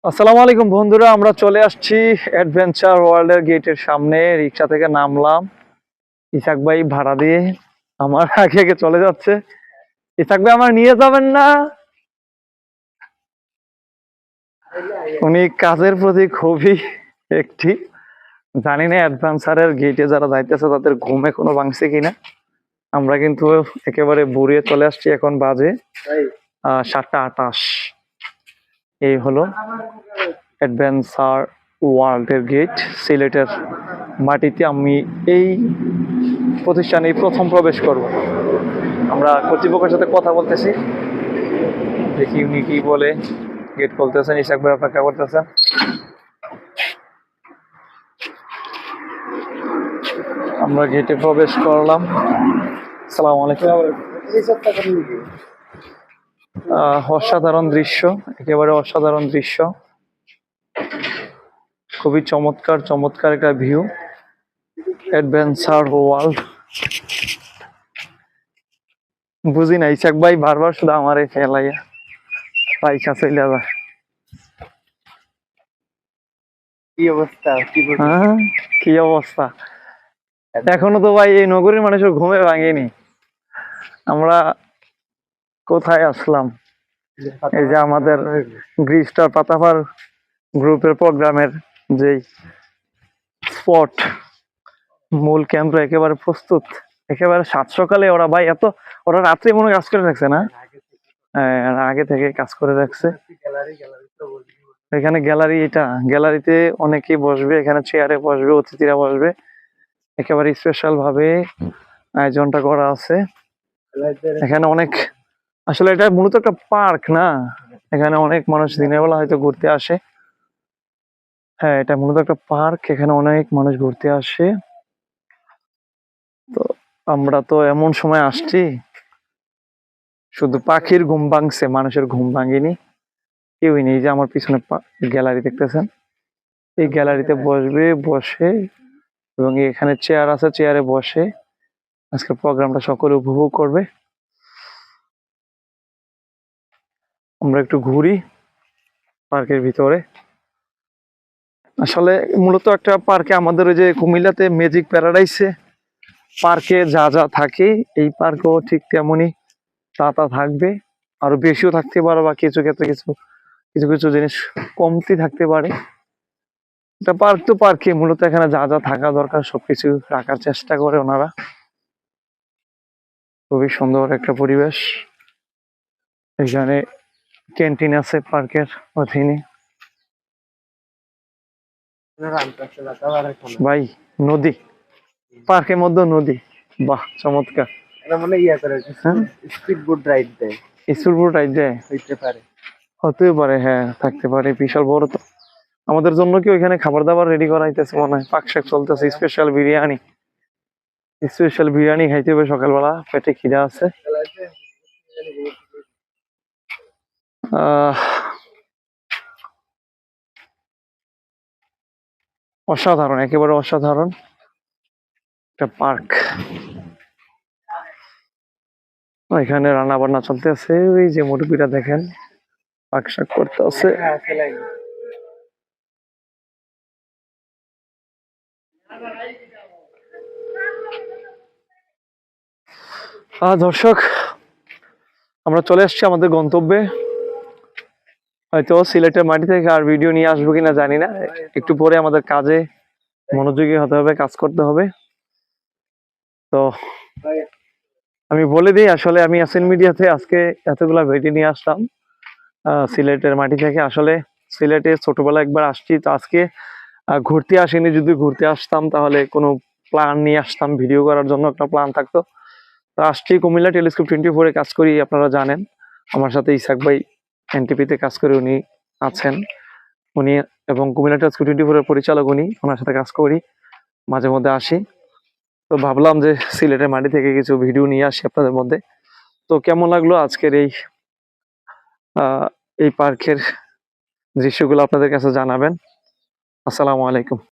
আসসালামু আলাইকুম বন্ধুরা, আমরা চলে আসছি অ্যাডভেঞ্চার ওয়ার্ল্ডের গেটের সামনে। রিক্সা থেকে নামলাম, ইসাক ভাই ভাড়া দিয়ে আমার আগে আগে চলে যাচ্ছে। ইসাক ভাই আমার নিয়ে যাবেন না? উনি কাজের প্রতি খুবই একটি, জানি না অ্যাডভেঞ্চারের গেটে যারা যাইতেছে তাদের ঘুমে কোনো ভাঙছে কিনা। আমরা কিন্তু একেবারে বুড়িয়ে চলে আসছি, এখন বাজে 7:28। এই হলো অ্যাডভেঞ্চার ওয়ার্ল্ডের গেট। সিলেটের মাটিতে আমি এই প্রতিষ্ঠানে প্রথম প্রবেশ করব। আমরা কর্তৃপক্ষের সাথে কথা বলতেছি, দেখি উনি কি বলে। গেট খুলতেছেন, ইসাক ভাই অপেক্ষা করতেছেন। আমরা গেটে প্রবেশ করলাম। আসসালামু আলাইকুম। অসাধারণ দৃশ্য, একেবারে অসাধারণ দৃশ্য, খুবই চমৎকার চমৎকার একটা ভিউ। অ্যাডভেঞ্চার ওয়ার্ল্ড, বুঝি না ইসাক ভাই বারবার শুধু আমারে ফেলাইয়া পাইকা চলে যায়। কি অবস্থা? কি অবস্থা! এখনো তো ভাই এই নগরীর মানুষের ঘুমে ভাঙেনি। আমরা কোথায় আসলাম? এই যে আমাদের গ্রিস্টার পাতাফার গ্রুপের প্রোগ্রামের যে স্পট, মূল কেন্দ্র একেবারে প্রস্তুত। একেবারে 7 সকালে ওরা ভাই ওরা রাত্রে মনে কাজ করে রাখছে না? আগে থেকে কাজ করে রাখছে। এখানে গ্যালারি, এটা গ্যালারিতে অনেকেই বসবে, এখানে চেয়ারে বসবে, অতিথিরা বসবে। একেবারে স্পেশাল ভাবে আয়োজনটা করা আছে। এখানে অনেক, আসলে এটা মূলত একটা পার্ক না, এখানে অনেক মানুষ দিনের বেলা হয়তো ঘুরতে আসে। হ্যাঁ, এটা মূলত একটা পার্ক, এখানে অনেক মানুষ ঘুরতে আসে। তো আমরা তো এমন সময় আসছি শুধু পাখির ঘুম ভাঙছে, মানুষের ঘুম ভাঙেনি, কেউই নেই। যে আমার পিছনে গ্যালারি দেখতেছেন, এই গ্যালারিতে বসবে, বসে এবং এখানে চেয়ার আছে, চেয়ারে বসে আজকে প্রোগ্রামটা সকলে উপভোগ করবে। আমরা একটু ঘুরি পার্কের ভিতরে। আসলে মূলত একটা পার্কে, আমাদের ওই যে কুমিল্লাতে ম্যাজিক প্যারাডাইসে পার্কে যা যা থাকে, এই পার্কেও ঠিক তেমনই তা থাকবে, আরো বেশিও থাকতে পারে, বা কিছু ক্ষেত্রে কিছু কিছু কিছু জিনিস কমতি থাকতে পারে। এটা পার্ক তো পার্কে, মূলত এখানে যা যা থাকা দরকার সবকিছু রাখার চেষ্টা করে ওনারা। খুবই সুন্দর একটা পরিবেশ। এখানে ক্যান্টিন আছে পার্কের অধীনে। ভাই নদী, পার্কের মধ্যে নদী, বাহ চমৎকার। স্পিড বোট রাইড দেয়, স্পিড বোট রাইড দেয়, হইতে পারে, হতেও পারে, হ্যাঁ থাকতে পারে। বিশাল বড় তো। আমাদের জন্য কি ওইখানে খাবার দাবার রেডি করা হইতেছে মনে হয়, পাক শাক চলতেছে। স্পেশাল বিরিয়ানি, স্পেশাল বিরিয়ানি খাইতে হবে সকালবেলা, পেটে খিদা আছে। অসাধারণ, একেবারে অসাধারণ একটা পার্ক। এখানে রান্না বান্না চলতেছে, ওই যে মুরব্বীরা দেখেন পাক শাক করতে আছে। দর্শক, আমরা চলে আসছি আমাদের গন্তব্যে। হয়তো সিলেটের মাটি থেকে আর ভিডিও নিয়ে আসবো কিনা জানি না, একটু পরে আমাদের কাজে মনোযোগী হতে হবে, কাজ করতে হবে। তো আমি বলে দিই, আসলে আমি এসএন মিডিয়াতে আজকে এতগুলা ভিডিও নিয়ে আসলাম সিলেটের মাটি থেকে। আসলে সিলেটে ছোটবেলা একবার আসছি, তো আজকে ঘুরতে আসিনি। যদি ঘুরতে আসতাম তাহলে কোনো প্ল্যান নিয়ে আসতাম, ভিডিও করার জন্য একটা প্ল্যান থাকতো। তো আসছি কুমিল্লা টেলিস্কোপ 24-এ কাজ করি, আপনারা জানেন। আমার সাথে ইসাক ভাই এনটিপিতে কাজ করে, উনি আছেন, উনি এবং কুমিল্লা টেলিস্কোপ 24-এর পরিচালক উনি, ওনার সাথে কাজ করি, মাঝে মধ্যে আসি। তো ভাবলাম যে সিলেটের মাটি থেকে কিছু ভিডিও নিয়ে আসি আপনাদের মধ্যে। তো কেমন লাগলো আজকের এই পার্কের দৃশ্যগুলো আপনাদের কাছে জানাবেন। আসসালামু আলাইকুম।